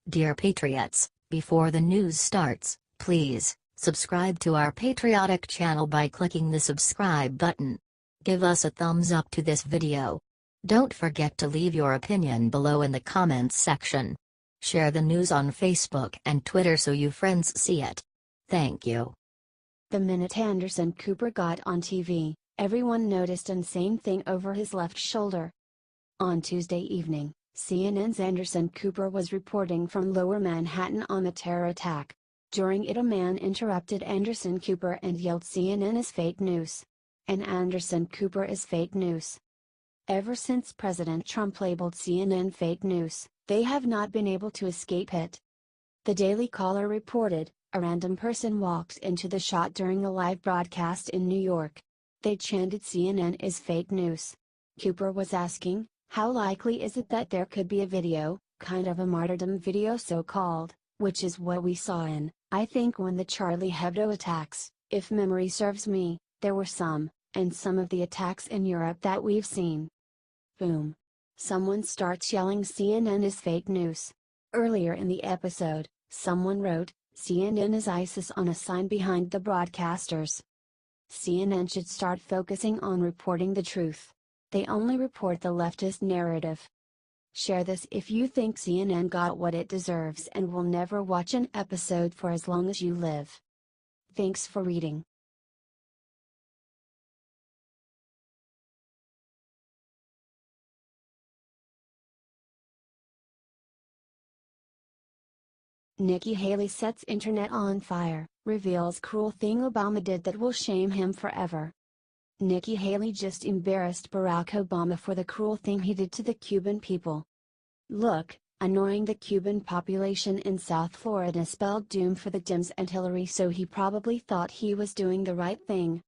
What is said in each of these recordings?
Dear Patriots, before the news starts, please subscribe to our patriotic channel by clicking the subscribe button. Give us a thumbs up to this video. Don't forget to leave your opinion below in the comments section. Share the news on Facebook and Twitter so you friends see it. Thank you. The minute Anderson Cooper got on TV, everyone noticed an insane thing over his left shoulder. On Tuesday evening, CNN's Anderson Cooper was reporting from Lower Manhattan on the terror attack. During it, a man interrupted Anderson Cooper and yelled, "CNN is fake news. And Anderson Cooper is fake news." Ever since President Trump labeled CNN fake news, they have not been able to escape it. The Daily Caller reported, a random person walked into the shot during a live broadcast in New York. They chanted, "CNN is fake news." Cooper was asking, how likely is it that there could be a video, kind of a martyrdom video so-called, which is what we saw in, I think, when the Charlie Hebdo attacks, if memory serves me, there were some, and some of the attacks in Europe that we've seen. Boom. Someone starts yelling, "CNN is fake news." Earlier in the episode, someone wrote, "CNN is ISIS" on a sign behind the broadcasters. CNN should start focusing on reporting the truth. They only report the leftist narrative. Share this if you think CNN got what it deserves and will never watch an episode for as long as you live. Thanks for reading. Nikki Haley sets internet on fire, reveals cruel thing Obama did that will shame him forever. Nikki Haley just embarrassed Barack Obama for the cruel thing he did to the Cuban people. Look, annoying the Cuban population in South Florida spelled doom for the Dems and Hillary, so he probably thought he was doing the right thing.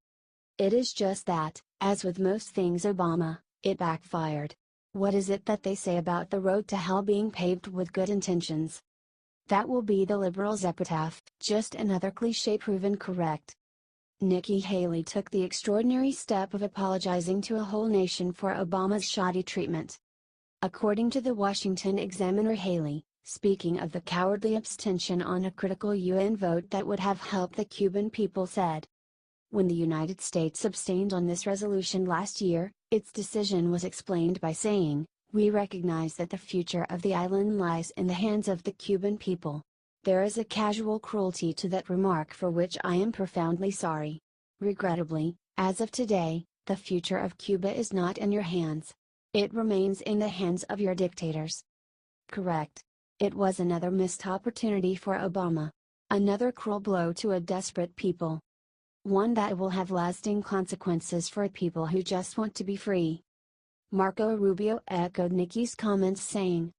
It is just that, as with most things Obama, it backfired. What is it that they say about the road to hell being paved with good intentions? That will be the liberals' epitaph, just another cliché proven correct. Nikki Haley took the extraordinary step of apologizing to a whole nation for Obama's shoddy treatment. According to the Washington Examiner, Haley, speaking of the cowardly abstention on a critical UN vote that would have helped the Cuban people, said, "When the United States abstained on this resolution last year, its decision was explained by saying, 'We recognize that the future of the island lies in the hands of the Cuban people.' There is a casual cruelty to that remark for which I am profoundly sorry. Regrettably, as of today, the future of Cuba is not in your hands. It remains in the hands of your dictators." Correct. It was another missed opportunity for Obama. Another cruel blow to a desperate people. One that will have lasting consequences for people who just want to be free. Marco Rubio echoed Nikki's comments, saying,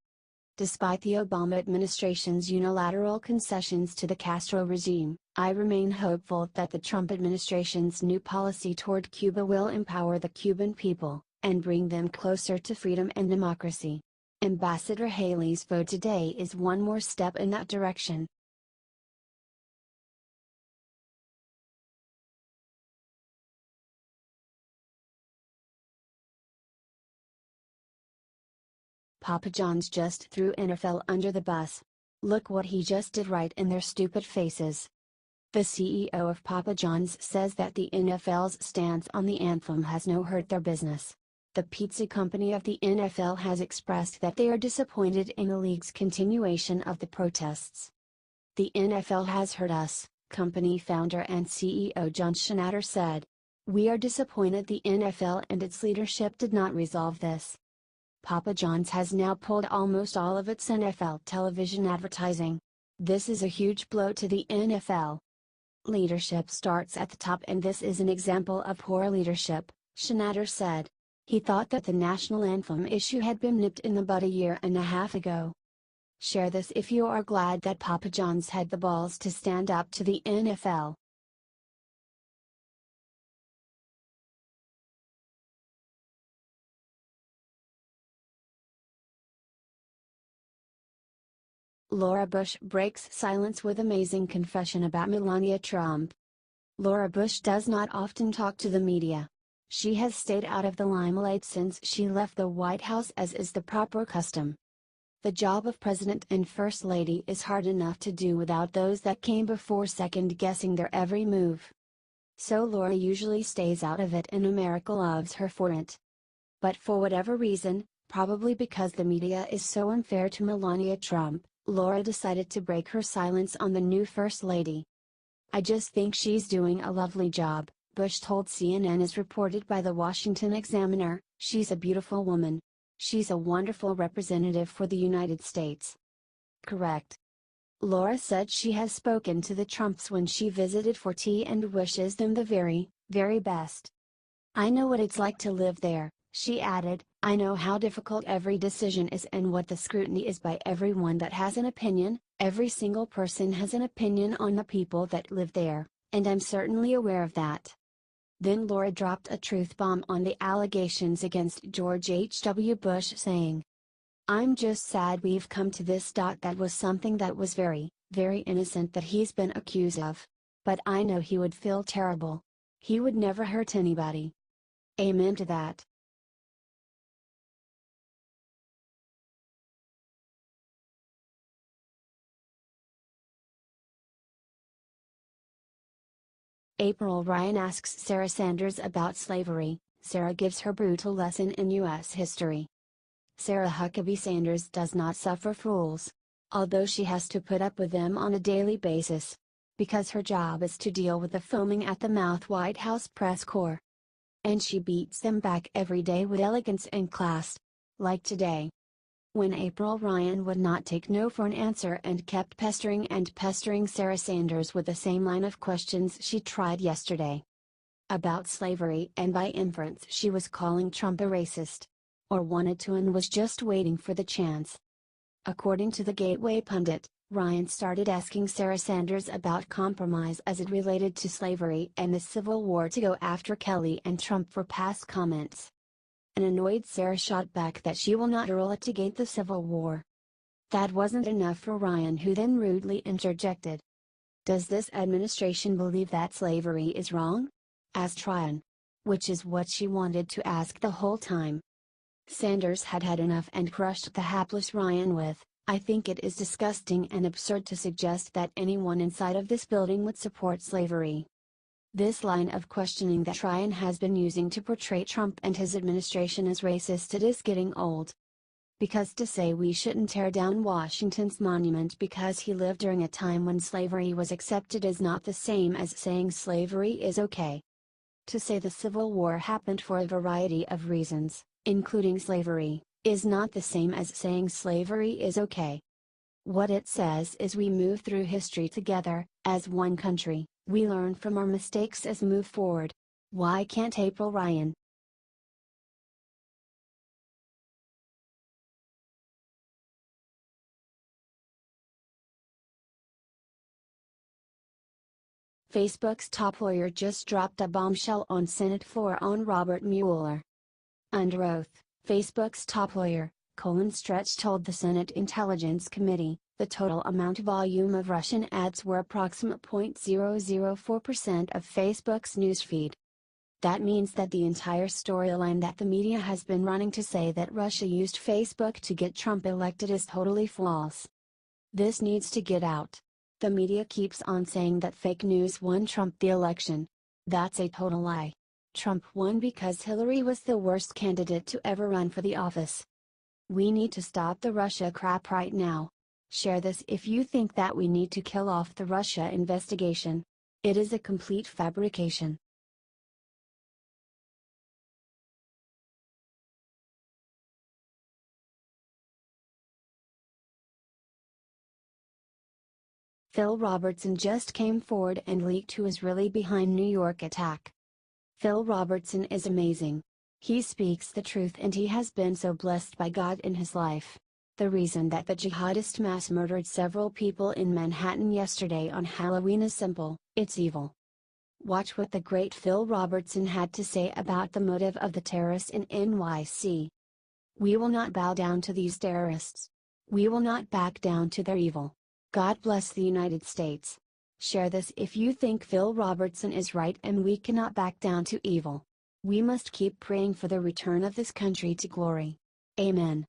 "Despite the Obama administration's unilateral concessions to the Castro regime, I remain hopeful that the Trump administration's new policy toward Cuba will empower the Cuban people, and bring them closer to freedom and democracy. Ambassador Haley's vote today is one more step in that direction." Papa John's just threw NFL under the bus. Look what he just did right in their stupid faces. The CEO of Papa John's says that the NFL's stance on the anthem has no hurt their business. The pizza company of the NFL has expressed that they are disappointed in the league's continuation of the protests. "The NFL has hurt us," company founder and CEO John Schnatter said. "We are disappointed the NFL and its leadership did not resolve this." Papa John's has now pulled almost all of its NFL television advertising. This is a huge blow to the NFL. Leadership starts at the top, and this is an example of poor leadership, Schnatter said. He thought that the national anthem issue had been nipped in the bud a year and a half ago. Share this if you are glad that Papa John's had the balls to stand up to the NFL. Laura Bush breaks silence with amazing confession about Melania Trump. Laura Bush does not often talk to the media. She has stayed out of the limelight since she left the White House, as is the proper custom. The job of President and First Lady is hard enough to do without those that came before second-guessing their every move. So Laura usually stays out of it and America loves her for it. But for whatever reason, probably because the media is so unfair to Melania Trump, Laura decided to break her silence on the new First Lady. "I just think she's doing a lovely job," Bush told CNN, as reported by the Washington Examiner. "She's a beautiful woman. She's a wonderful representative for the United States." Correct. Laura said she has spoken to the Trumps when she visited for tea and wishes them the very, very best. "I know what it's like to live there," she added. "I know how difficult every decision is and what the scrutiny is by everyone that has an opinion. Every single person has an opinion on the people that live there, and I'm certainly aware of that." Then Laura dropped a truth bomb on the allegations against George H.W. Bush, saying, "I'm just sad we've come to this. That was something that was very, very innocent that he's been accused of. But I know he would feel terrible. He would never hurt anybody." Amen to that. April Ryan asks Sarah Sanders about slavery. Sarah gives her brutal lesson in U.S. history. Sarah Huckabee Sanders does not suffer fools. Although she has to put up with them on a daily basis. Because her job is to deal with the foaming at the mouth White House press corps. And she beats them back every day with elegance and class. Like today. When April Ryan would not take no for an answer and kept pestering Sarah Sanders with the same line of questions she tried yesterday. About slavery, and by inference she was calling Trump a racist. Or wanted to and was just waiting for the chance. According to the Gateway pundit, Ryan started asking Sarah Sanders about compromise as it related to slavery and the Civil War to go after Kelly and Trump for past comments. An annoyed Sarah shot back that she will not litigate the Civil War. That wasn't enough for Ryan, who then rudely interjected. "Does this administration believe that slavery is wrong?" asked Ryan. Which is what she wanted to ask the whole time. Sanders had had enough and crushed the hapless Ryan with, "I think it is disgusting and absurd to suggest that anyone inside of this building would support slavery." This line of questioning that Ryan has been using to portray Trump and his administration as racist, it is getting old. Because to say we shouldn't tear down Washington's monument because he lived during a time when slavery was accepted is not the same as saying slavery is okay. To say the Civil War happened for a variety of reasons, including slavery, is not the same as saying slavery is okay. What it says is we move through history together, as one country, we learn from our mistakes as move forward. Why can't April Ryan? Facebook's top lawyer just dropped a bombshell on Senate floor on Robert Mueller. Under oath, Facebook's top lawyer, Colin Stretch, told the Senate Intelligence Committee, the total amount volume of Russian ads were approximate 0.004% of Facebook's newsfeed. That means that the entire storyline that the media has been running to say that Russia used Facebook to get Trump elected is totally false. This needs to get out. The media keeps on saying that fake news won Trump the election. That's a total lie. Trump won because Hillary was the worst candidate to ever run for the office. We need to stop the Russia crap right now. Share this if you think that we need to kill off the Russia investigation. It is a complete fabrication. Phil Robertson just came forward and leaked who is really behind New York attack. Phil Robertson is amazing. He speaks the truth and he has been so blessed by God in his life. The reason that the jihadist mass murdered several people in Manhattan yesterday on Halloween is simple: it's evil. Watch what the great Phil Robertson had to say about the motive of the terrorists in NYC. We will not bow down to these terrorists. We will not back down to their evil. God bless the United States. Share this if you think Phil Robertson is right and we cannot back down to evil. We must keep praying for the return of this country to glory. Amen.